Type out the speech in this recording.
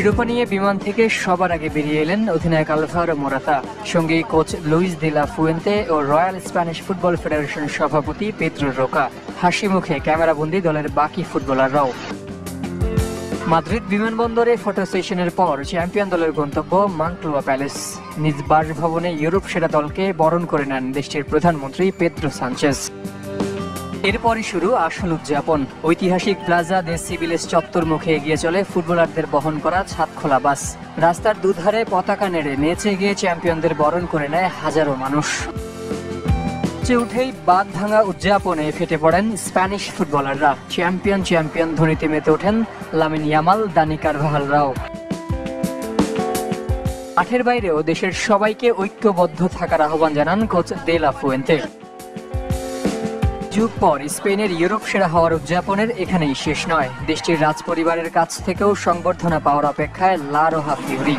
শিরোপা নিয়ে বিমান থেকে সবার আগে বেরিয়ে এলেন অধিনায়ক আলভারো মোরাতা, সঙ্গে coach Luis de la Fuente ও রয়্যাল স্প্যানিশ ফুটবল ফেডারেশনের সভাপতি পেদ্রো রোকা। হাসি মুখে ক্যামেরাবন্দি দলের বাকি ফুটবলাররাও। মাদ্রিদ বিমানবন্দরে ফটো সেশনের পর চ্যাম্পিয়ন দলের গন্তব্য মনক্লোয়া প্যালেস। নিজ বাসভবনে ইউরোপ সেরা দলকে বরণ করে নেন দেশটির প্রধানমন্ত্রী পেদ্রো সানচেজ। এরপরই শুরু আসল উদযাপন। ঐতিহাসিক প্লাজা দে সিভিলেস চত্বর মুখে এগিয়ে চলে ফুটবলারদের বহন করা ছাদখোলা বাস। রাস্তার দুধারে পতাকা নেড়ে নেচে গিয়ে চ্যাম্পিয়নদের বরণ করে নেয় হাজারো মানুষ। উঠেই বাঁধ ভাঙা উদযাপনে ফেটে পড়েন স্প্যানিশ ফুটবলাররা। চ্যাম্পিয়ন চ্যাম্পিয়ন ধ্বনিতে মেতে ওঠেন লামিন ইয়ামাল, দানি কারভাহালরাও। মাঠের বাইরেও দেশের সবাইকে ঐক্যবদ্ধ থাকার আহ্বান জানান কোচ দে লা ফুয়েন্তে। যুগ পর স্পেনের ইউরোপ সেরা হওয়ার উদযাপনের এখানেই শেষ নয়। দেশটির রাজপরিবারের কাছ থেকেও সংবর্ধনা পাওয়ার অপেক্ষায় লা রোহা ফিওরি।